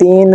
3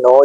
9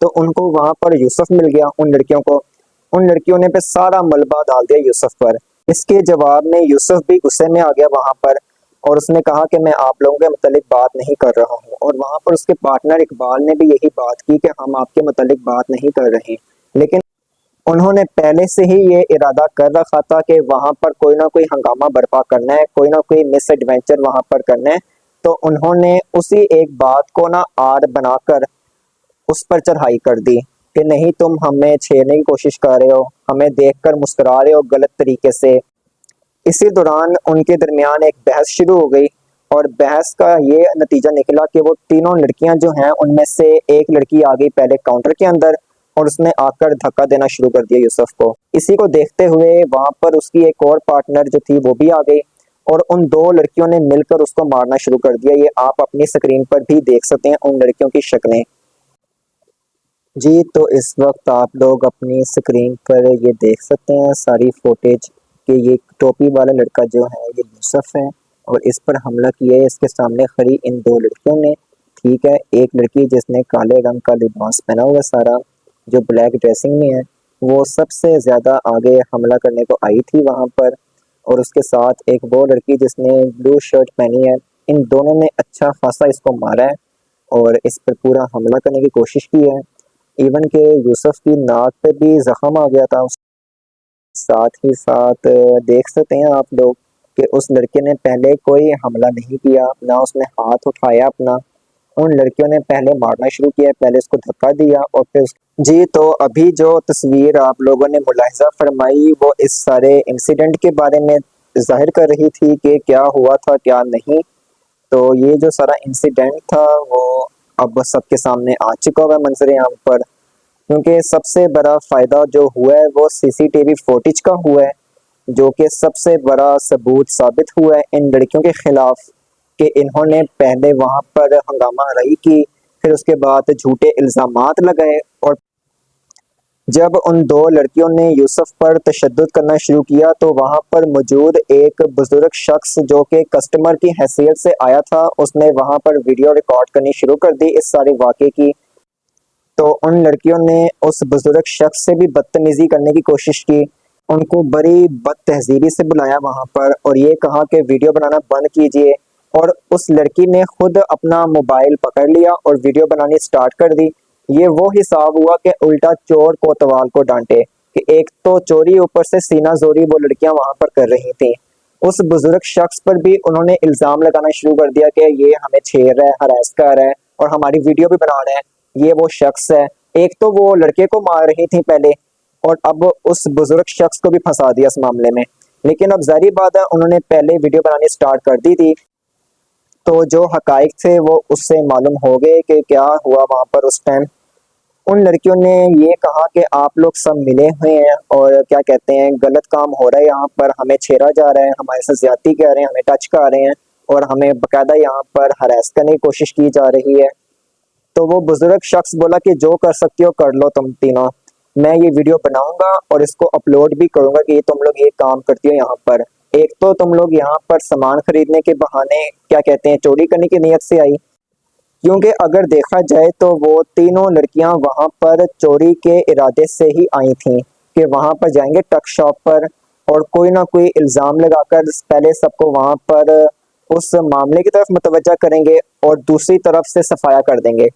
تو ان کو وہاں پر یوسف مل گیا، ان لڑکیوں کو، ان لڑکیوں نے پہ سارا ملبہ ڈال دیا یوسف پر۔ اس کے جواب میں یوسف بھی غصے میں آ گیا وہاں پر، اور اس نے کہا کہ میں آپ لوگوں کے متعلق بات نہیں کر رہا ہوں، اور وہاں پر اس کے پارٹنر اقبال نے بھی یہی بات کی کہ ہم آپ کے متعلق بات نہیں کر رہے، لیکن انہوں نے پہلے سے ہی یہ ارادہ کر رکھا تھا کہ وہاں پر کوئی نہ کوئی ہنگامہ برپا کرنا ہے، کوئی نہ کوئی مس ایڈونچر وہاں پر کرنا ہے، تو انہوں نے اسی ایک بات کو نہ آڑ بنا کر اس پر چڑھائی کر دی کہ نہیں تم ہمیں چھیڑنے کی کوشش کر رہے ہو، ہمیں دیکھ کر مسکرا رہے ہو غلط طریقے سے۔ اسی دوران ان کے درمیان ایک بحث شروع ہو گئی، اور بحث کا یہ نتیجہ نکلا کہ وہ تینوں لڑکیاں جو ہیں ان میں سے ایک لڑکی آ گئی پہلے کاؤنٹر کے اندر، اور اس نے آ کر دھکا دینا شروع کر دیا یوسف کو۔ اسی کو دیکھتے ہوئے وہاں پر اس کی ایک اور پارٹنر جو تھی وہ بھی آ گئی، اور ان دو لڑکیوں نے مل کر اس کو مارنا شروع کر دیا۔ یہ آپ اپنی سکرین پر بھی دیکھ سکتے ہیں ان لڑکیوں کی شکلیں۔ جی تو اس وقت آپ لوگ اپنی سکرین پر یہ دیکھ سکتے ہیں ساری فوٹیج کہ یہ ٹوپی والا لڑکا جو ہے یہ یوسف ہے، اور اس پر حملہ کیا ہے اس کے سامنے کھڑی ان دو لڑکیوں نے، ٹھیک ہے۔ ایک لڑکی جس نے کالے رنگ کا لباس پہنا ہوا سارا، جو بلیک ڈریسنگ میں ہے، وہ سب سے زیادہ آگے حملہ کرنے کو آئی تھی وہاں پر، اور اس کے ساتھ ایک وہ لڑکی جس نے بلو شرٹ پہنی ہے۔ ان دونوں نے اچھا خاصا اس کو مارا ہے اور اس پر پورا حملہ کرنے کی کوشش کی ہے، ایون کہ یوسف کی ناک پہ بھی زخم آ گیا تھا۔ ساتھ ہی ساتھ دیکھ سکتے ہیں آپ لوگ کہ اس لڑکے نے پہلے کوئی حملہ نہیں کیا، نہ اس نے ہاتھ اٹھایا اپنا، ان لڑکیوں نے پہلے مارنا شروع کیا، پہلے اس کو دھکا دیا اور پھر جی تو ابھی جو تصویر آپ لوگوں نے ملاحظہ فرمائی وہ اس سارے انسیڈنٹ کے بارے میں ظاہر کر رہی تھی کہ کیا ہوا تھا کیا نہیں۔ تو یہ جو سارا انسیڈنٹ تھا وہ اب سب کے سامنے آ چکا ہوا ہے منظر عام پر، کیونکہ سب سے بڑا فائدہ جو ہوا ہے وہ سی سی ٹی وی فوٹیج کا ہوا ہے، جو کہ سب سے بڑا ثبوت ثابت ہوا ہے ان لڑکیوں کے خلاف کہ انہوں نے پہلے وہاں پر ہنگامہ آرائی کی، پھر اس کے بعد جھوٹے الزامات لگائے، اور جب ان دو لڑکیوں نے یوسف پر تشدد کرنا شروع کیا تو وہاں پر موجود ایک بزرگ شخص جو کہ کسٹمر کی حیثیت سے آیا تھا، اس نے وہاں پر ویڈیو ریکارڈ کرنی شروع کر دی اس سارے واقعے کی۔ تو ان لڑکیوں نے اس بزرگ شخص سے بھی بدتمیزی کرنے کی کوشش کی، ان کو بڑی بد تہذیبی سے بلایا وہاں پر، اور یہ کہا کہ ویڈیو بنانا بند کیجئے، اور اس لڑکی نے خود اپنا موبائل پکڑ لیا اور ویڈیو بنانی سٹارٹ کر دی۔ یہ وہ حساب ہوا کہ الٹا چور کوتوال کو ڈانٹے، کہ ایک تو چوری اوپر سے سینہ زوری وہ لڑکیاں وہاں پر کر رہی تھیں۔ اس بزرگ شخص پر بھی انہوں نے الزام لگانا شروع کر دیا کہ یہ ہمیں چھیڑ رہا ہے، ہراس کر رہا ہے، اور ہماری ویڈیو بھی بنا رہا ہے، یہ وہ شخص ہے۔ ایک تو وہ لڑکے کو مار رہی تھی پہلے، اور اب اس بزرگ شخص کو بھی پھنسا دیا اس معاملے میں، لیکن اب ظاہری بات ہے انہوں نے پہلے ویڈیو بنانی سٹارٹ کر دی تھی، تو جو حقائق تھے وہ اس سے معلوم ہو گئے کہ کیا ہوا وہاں پر اس ٹائم۔ ان لڑکیوں نے یہ کہا کہ آپ لوگ سب ملے ہوئے ہیں اور کیا کہتے ہیں غلط کام ہو رہا ہے یہاں پر، ہمیں چھیڑا جا رہا ہے، ہمارے ساتھ زیادتی کر رہے ہیں، ہمیں ٹچ کر رہے ہیں، اور ہمیں باقاعدہ یہاں پر ہراس کرنے کی کوشش کی جا رہی ہے۔ تو وہ بزرگ شخص بولا کہ جو کر سکتی ہو کر لو تم تینوں، میں یہ ویڈیو بناؤں گا اور اس کو اپلوڈ بھی کروں گا کہ یہ تم لوگ یہ کام کرتی ہو یہاں پر۔ ایک تو تم لوگ یہاں پر سامان خریدنے کے بہانے کیا کہتے ہیں چوری کرنے کی نیت سے آئی، کیونکہ اگر دیکھا جائے تو وہ تینوں لڑکیاں وہاں پر چوری کے ارادے سے ہی آئی تھیں کہ وہاں پر جائیں گے ٹک شاپ پر اور کوئی نہ کوئی الزام لگا کر پہلے سب کو وہاں پر اس معاملے کی طرف متوجہ کریں گے اور دوسری طرف سے صفایا کر دیں گے۔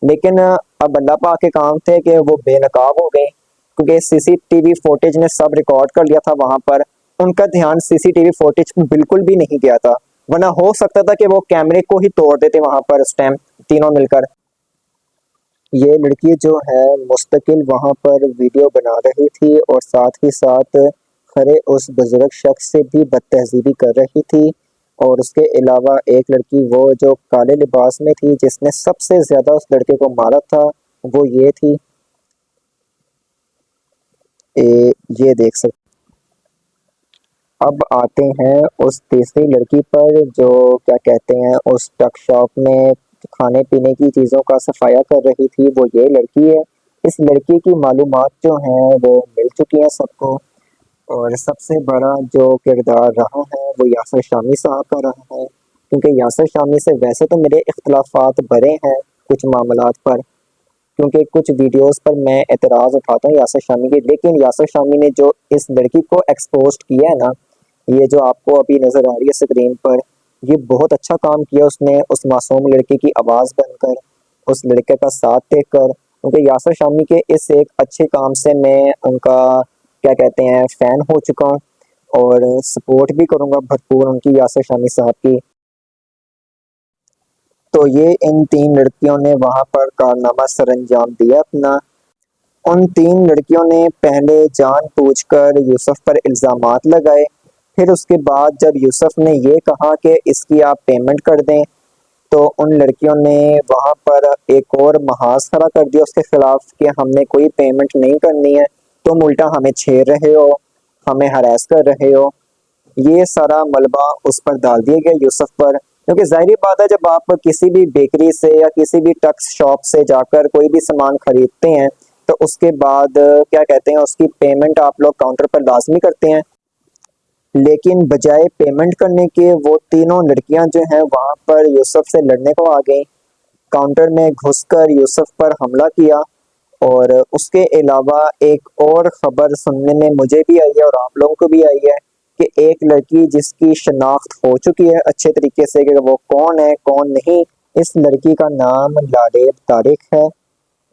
لیکن اب اللہ پاک کے کام تھے کہ وہ بے نقاب ہو گئے، کیونکہ سی سی ٹی وی فوٹیج نے سب ریکارڈ کر لیا تھا وہاں پر، ان کا دھیان سی سی ٹی وی فوٹیج بالکل بھی نہیں گیا تھا، ورنہ ہو سکتا تھا کہ وہ کیمرے کو ہی توڑ دیتے وہاں پر اس ٹائم تینوں مل کر۔ یہ لڑکی جو ہے مستقل وہاں پر ویڈیو بنا رہی تھی اور ساتھ ہی ساتھ کھڑے اس بزرگ شخص سے بھی بد تہذیبی کر رہی تھی، اور اس کے علاوہ ایک لڑکی وہ جو کالے لباس میں تھی جس نے سب سے زیادہ اس لڑکے کو مارا تھا وہ یہ تھی، یہ دیکھ سکتے۔ اب آتے ہیں اس تیسری لڑکی پر جو کیا کہتے ہیں اس ٹک شاپ میں کھانے پینے کی چیزوں کا صفایا کر رہی تھی، وہ یہ لڑکی ہے۔ اس لڑکی کی معلومات جو ہیں وہ مل چکی ہیں سب کو، اور سب سے بڑا جو کردار رہا ہے وہ یاسر شامی صاحب کا رہا ہے، کیونکہ یاسر شامی سے ویسے تو میرے اختلافات بڑے ہیں کچھ معاملات پر، کیونکہ کچھ ویڈیوز پر میں اعتراض اٹھاتا ہوں یاسر شامی کے، لیکن یاسر شامی نے جو اس لڑکی کو ایکسپوز کیا ہے نا، یہ جو آپ کو ابھی نظر آ رہی ہے اسکرین پر، یہ بہت اچھا کام کیا اس نے، اس معصوم لڑکی کی آواز بن کر، اس لڑکے کا ساتھ دے کر، کیونکہ یاسر شامی کے اس ایک اچھے کام سے میں ان کا کیا کہتے ہیں فین ہو چکا ہوں، اور سپورٹ بھی کروں گا بھرپور ان کی، یاسر شامی صاحب کی۔ تو یہ ان 3 لڑکیوں نے وہاں پر کارنامہ سر انجام دیا اپنا۔ ان 3 لڑکیوں نے پہلے جان بوجھ کر یوسف پر الزامات لگائے، پھر اس کے بعد جب یوسف نے یہ کہا کہ اس کی آپ پیمنٹ کر دیں، تو ان لڑکیوں نے وہاں پر ایک اور محاذ کھڑا کر دیا اس کے خلاف کہ ہم نے کوئی پیمنٹ نہیں کرنی ہے، تم الٹا ہمیں چھیڑ رہے ہو، ہمیں ہراس کر رہے ہو۔ یہ سارا ملبہ اس پر ڈال دیا گیا یوسف پر، کیونکہ ظاہری بات ہے جب آپ کسی بھی بیکری سے یا کسی بھی ٹکس شاپ سے جا کر کوئی بھی سامان خریدتے ہیں تو اس کے بعد کیا کہتے ہیں اس کی پیمنٹ آپ لوگ کاؤنٹر پر لازمی کرتے ہیں، لیکن بجائے پیمنٹ کرنے کے وہ تینوں لڑکیاں جو ہیں وہاں پر یوسف سے لڑنے کو آ گئیں، کاؤنٹر میں گھس کر یوسف پر حملہ کیا۔ اور اس کے علاوہ ایک اور خبر سننے میں مجھے بھی آئی ہے اور آپ لوگوں کو بھی آئی ہے کہ ایک لڑکی جس کی شناخت ہو چکی ہے اچھے طریقے سے کہ وہ کون ہے کون نہیں، اس لڑکی کا نام لاریب طارق ہے۔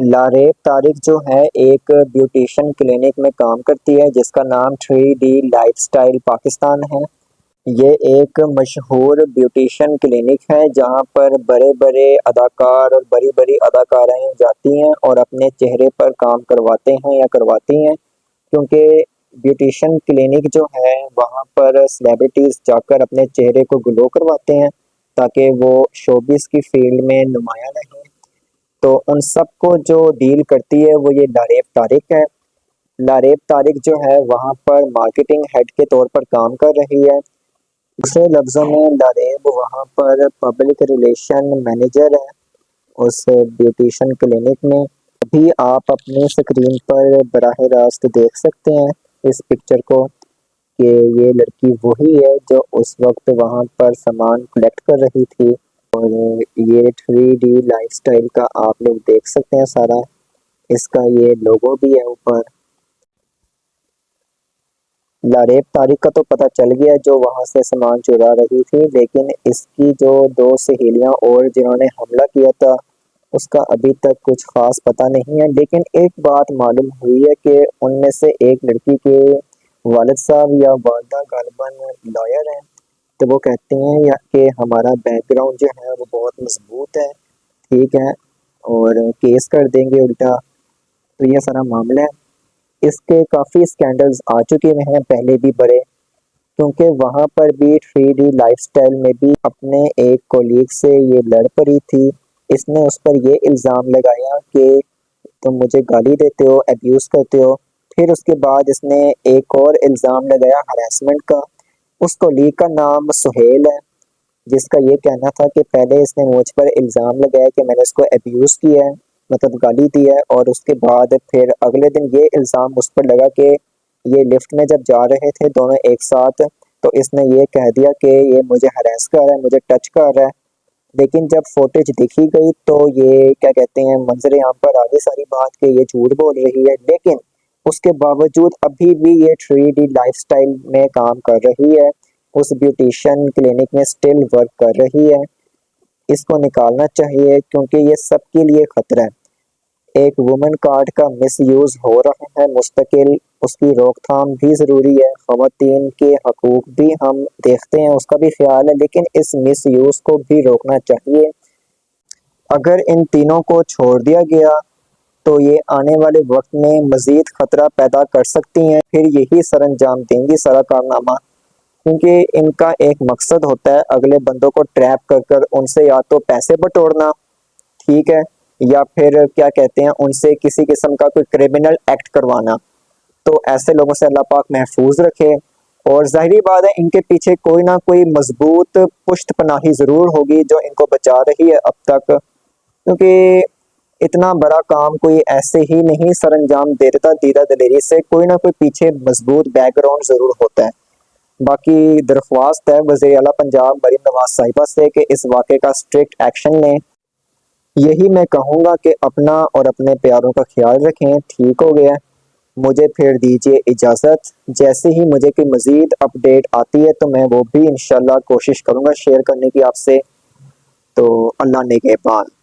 لاریب طارق جو ہے ایک بیوٹیشن کلینک میں کام کرتی ہے جس کا نام 3D لائف سٹائل پاکستان ہے۔ یہ ایک مشہور بیوٹیشن کلینک ہے جہاں پر بڑے بڑے اداکار اور بڑی بڑی اداکارائیں جاتی ہیں اور اپنے چہرے پر کام کرواتے ہیں یا کرواتی ہیں، کیونکہ بیوٹیشن کلینک جو ہے وہاں پر سیلیبریٹیز جا کر اپنے چہرے کو گلو کرواتے ہیں تاکہ وہ شوبز کی فیلڈ میں نمایاں رہیں۔ تو ان سب کو جو ڈیل کرتی ہے وہ یہ لاریب طارق ہے۔ لاریب طارق جو ہے وہاں پر مارکیٹنگ ہیڈ کے طور پر کام کر رہی ہے، دوسرے لفظوں میں لاریب وہاں پر پبلک ریلیشن مینیجر ہے اس بیوٹیشن کلینک میں۔ ابھی آپ اپنی اسکرین پر براہ راست دیکھ سکتے ہیں اس پکچر کو کہ یہ لڑکی وہی ہے جو اس وقت وہاں پر سامان کلیکٹ کر رہی تھی، اور یہ 3D لائف سٹائل کا آپ لوگ دیکھ سکتے ہیں سارا، اس کا یہ لوگو بھی ہے اوپر۔ لاریب طارق کا تو پتہ چل گیا جو وہاں سے سامان چرا رہی تھی، لیکن اس کی جو 2 سہیلیاں اور جنہوں نے حملہ کیا تھا اس کا ابھی تک کچھ خاص پتہ نہیں ہے، لیکن ایک بات معلوم ہوئی ہے کہ ان میں سے ایک لڑکی کے والد صاحب یا والدہ غالباً لائر ہیں، تو وہ کہتے ہیں کہ ہمارا بیک گراؤنڈ جو ہے وہ بہت مضبوط ہے، ٹھیک ہے، اور کیس کر دیں گے الٹا، تو یہ سارا معاملہ ہے۔ اس کے کافی سکینڈلز آ چکے ہیں پہلے بھی بڑے، کیونکہ وہاں پر بھی 3D لائف سٹائل میں بھی اپنے ایک کولیگ سے یہ لڑ پڑی تھی، اس نے اس پر یہ الزام لگایا کہ تم مجھے گالی دیتے ہو، ایبیوز کرتے ہو، پھر اس کے بعد اس نے ایک اور الزام لگایا ہراسمنٹ کا۔ اس کولیگ کا نام سہیل ہے جس کا یہ کہنا تھا کہ پہلے اس نے مجھ پر الزام لگایا کہ میں نے اس کو ایبیوز کیا ہے، مطلب گالی دی ہے، اور اس کے بعد پھر اگلے دن یہ الزام اس پر لگا کہ یہ لفٹ میں جب جا رہے تھے دونوں ایک ساتھ تو اس نے یہ کہہ دیا کہ یہ مجھے ہراس کر رہا ہے، مجھے ٹچ کر رہا ہے، لیکن جب فوٹیج دیکھی گئی تو یہ کیا کہتے ہیں منظر عام پر آگے ساری بات کہ یہ جھوٹ بول رہی ہے، لیکن اس کے باوجود ابھی بھی یہ 3D لائف سٹائل میں کام کر رہی ہے، اس بیوٹیشن کلینک میں سٹل ورک کر رہی ہے۔ اس کو نکالنا چاہیے کیونکہ یہ سب کے لیے خطرہ ہے۔ ایک وومن کارڈ کا مس یوز ہو رہا ہے مستقل، اس کی روک تھام بھی ضروری ہے، خواتین کے حقوق بھی ہم دیکھتے ہیں، اس کا بھی خیال ہے، لیکن اس مس یوز کو بھی روکنا چاہیے۔ اگر ان تینوں کو چھوڑ دیا گیا تو یہ آنے والے وقت میں مزید خطرہ پیدا کر سکتی ہیں، پھر یہی سر انجام دیں گی سارا کارنامہ، کیونکہ ان کا ایک مقصد ہوتا ہے اگلے بندوں کو ٹریپ کر کر ان سے یا تو پیسے بٹورنا، ٹھیک ہے، یا پھر کیا کہتے ہیں ان سے کسی قسم کا کوئی کرمنل ایکٹ کروانا۔ تو ایسے لوگوں سے اللہ پاک محفوظ رکھے، اور ظاہری بات ہے ان کے پیچھے کوئی نہ کوئی مضبوط پشت پناہی ضرور ہوگی جو ان کو بچا رہی ہے اب تک، کیونکہ اتنا بڑا کام کوئی ایسے ہی نہیں سر انجام دے دیتا دیدہ دلیری سے، کوئی نہ کوئی پیچھے مضبوط بیک گراؤنڈ ضرور ہوتا ہے۔ باقی درخواست ہے وزیر اعلیٰ پنجاب مریم نواز صاحبہ سے کہ اس واقعے کا اسٹرکٹ ایکشن لیں۔ یہی میں کہوں گا کہ اپنا اور اپنے پیاروں کا خیال رکھیں. ٹھیک ہو گیا، مجھے پھر دیجیے اجازت. جیسے ہی مجھے کوئی مزید اپڈیٹ آتی ہے تو میں وہ بھی انشاءاللہ کوشش کروں گا شیئر کرنے کی آپ سے. تو اللہ نگہبان.